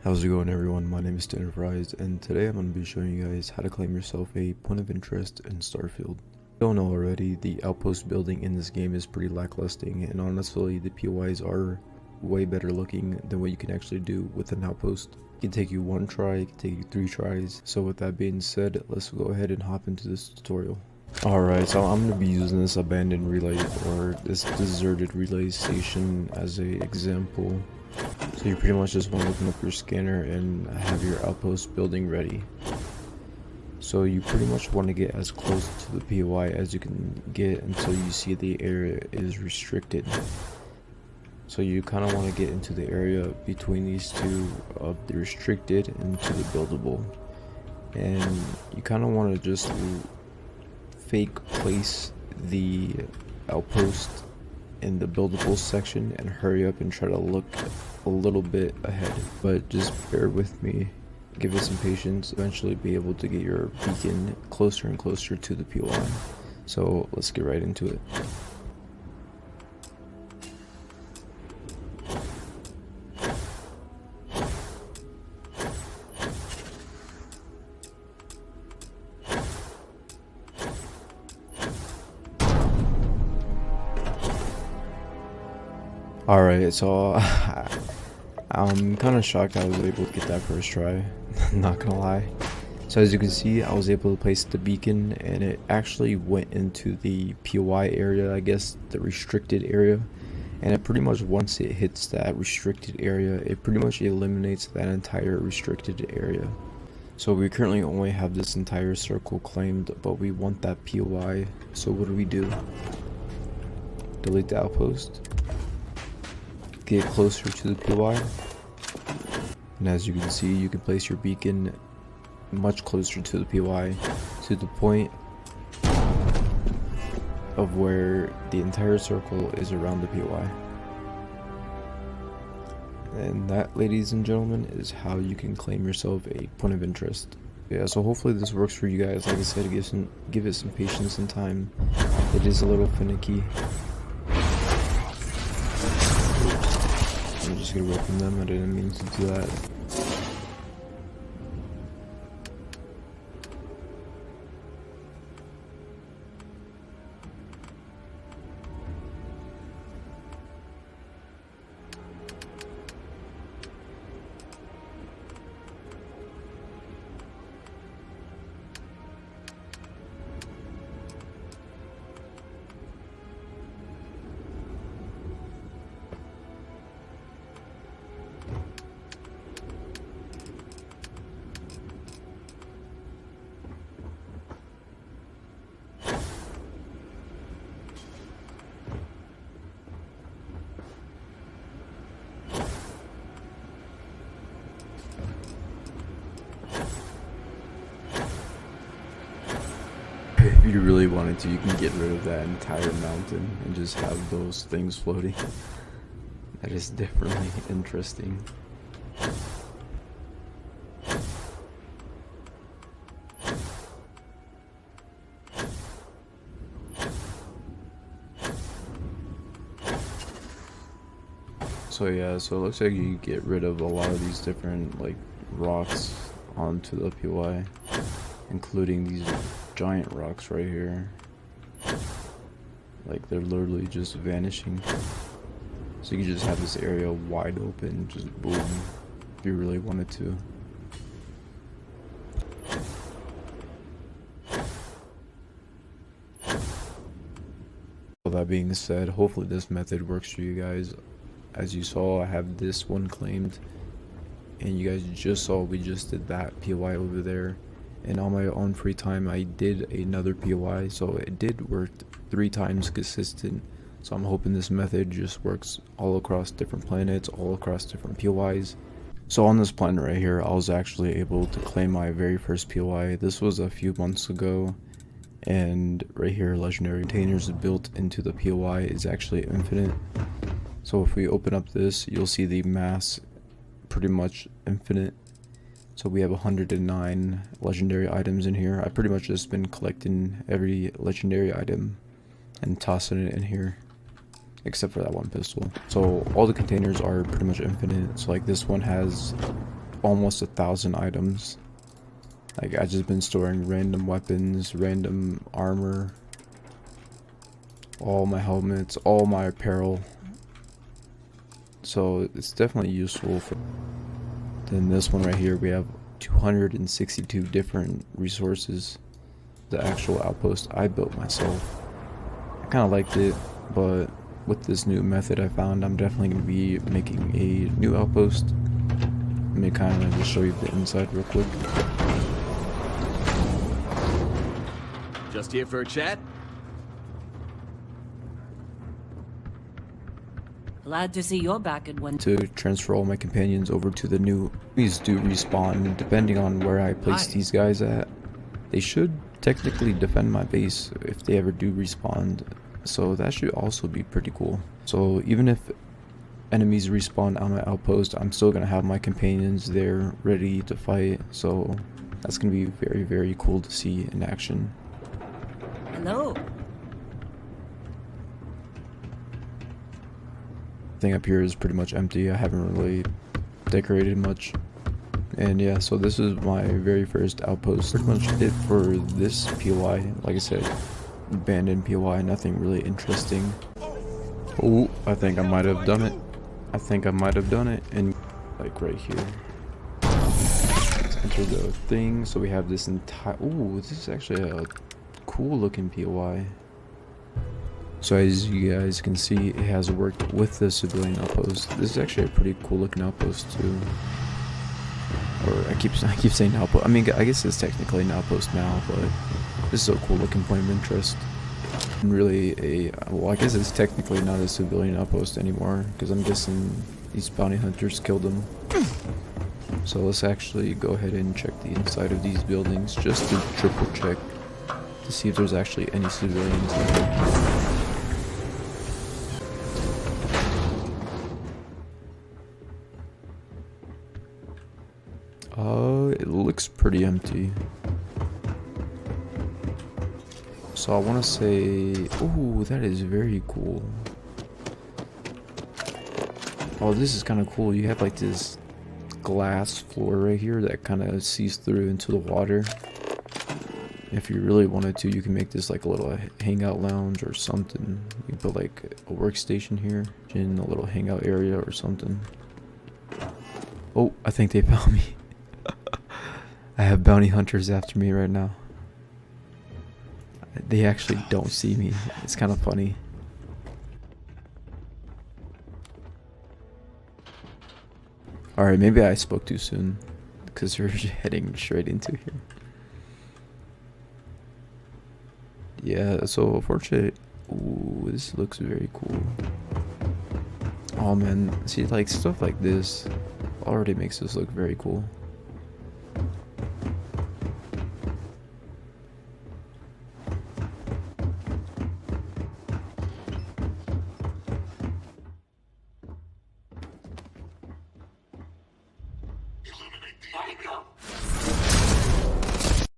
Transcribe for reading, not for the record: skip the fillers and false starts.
How's it going, everyone? My name is Enterprise, and today I'm going to be showing you guys how to claim yourself a point of interest in StarField. If you don't know already, the outpost building in this game is pretty lackluster, and honestly the POIs are way better looking than what you can actually do with an outpost. It can take you one try, it can take you 3 tries. So with that being said, let's go ahead and hop into this tutorial. Alright, so I'm going to be using this abandoned relay or this deserted relay station as an example. So you pretty much just want to open up your scanner and have your outpost building ready. So you pretty much want to get as close to the POI as you can get until you see the area is restricted. So you kind of want to get into the area between these two of the restricted and to the buildable. And you kind of want to just fake place the outpost in the buildable section and hurry up and try to look a little bit ahead, but just bear with me, give it some patience, eventually be able to get your beacon closer and closer to the POI. So let's get right into it. Alright, so I'm kind of shocked I was able to get that first try, not gonna lie. So as you can see, I was able to place the beacon and it actually went into the POI area, I guess the restricted area. And it pretty much, once it hits that restricted area, it pretty much eliminates that entire restricted area. So we currently only have this entire circle claimed, but we want that POI. So what do? Delete the outpost. Get closer to the POI, and as you can see, you can place your beacon much closer to the POI, to the point of where the entire circle is around the POI. And that, ladies and gentlemen, is how you can claim yourself a point of interest. Yeah, so hopefully this works for you guys. Like I said, give it some patience and time. It is a little finicky. I'm just gonna rip from them, I didn't mean to do that. If you really wanted to, you can get rid of that entire mountain and just have those things floating. That is definitely interesting. So yeah, so it looks like you get rid of a lot of these different like rocks onto the POI, including these giant rocks right here. Like, they're literally just vanishing. So you can just have this area wide open, just boom, if you really wanted to. So that being said, hopefully this method works for you guys. As you saw, I have this one claimed, and you guys just saw we just did that POI over there. And on my own free time, I did another POI, so it did work 3 times consistent. So I'm hoping this method just works all across different planets, all across different POIs. So on this planet right here, I was actually able to claim my very first POI. This was a few months ago, and right here, legendary containers built into the POI is actually infinite. So if we open up this, you'll see the mass pretty much infinite. So we have 109 legendary items in here. I pretty much just been collecting every legendary item and tossing it in here, except for that one pistol. So all the containers are pretty much infinite. So like this one has almost 1,000 items. Like, I just been storing random weapons, random armor, all my helmets, all my apparel. So it's definitely useful. Then this one right here, we have 262 different resources. The actual outpost I built myself. I kind of liked it, but with this new method I found, I'm definitely going to be making a new outpost. Let me kind of just show you the inside real quick. Just here for a chat? Glad to see you're back in one. To transfer all my companions over to the new, these do respawn depending on where I place these guys at. They should technically defend my base if they ever do respawn, so that should also be pretty cool. So even if enemies respawn on my outpost, I'm still gonna have my companions there ready to fight, so that's gonna be very, very cool to see in action. Hello. Thing up here is pretty much empty. I haven't really decorated much. And yeah, so this is my very first outpost. Pretty much it for this POI. Like I said, abandoned POI, nothing really interesting. Oh, I think I might have done it. I think I might have done it. And like right here. Let's enter the thing. So we have this entire, ooh, this is actually a cool looking POI. So as you guys can see, it has worked with the civilian outpost. This is actually a pretty cool looking outpost too. Or I keep saying outpost. I mean, I guess it's technically an outpost now, but this is a cool looking point of interest. And really well, I guess it's technically not a civilian outpost anymore, because I'm guessing these bounty hunters killed them. So let's actually go ahead and check the inside of these buildings just to triple check to see if there's actually any civilians in there. It looks pretty empty. So I want to say, oh, that is very cool. Oh, this is kind of cool. You have like this glass floor right here that kind of sees through into the water. If you really wanted to, you can make this like a little hangout lounge or something. You can put like a workstation here in a little hangout area or something. Oh, I think they found me. I have bounty hunters after me right now. They actually don't see me. It's kind of funny. Alright, maybe I spoke too soon, because we're heading straight into here. Yeah, so unfortunately, ooh, this looks very cool. Oh man, see, like stuff like this already makes this look very cool.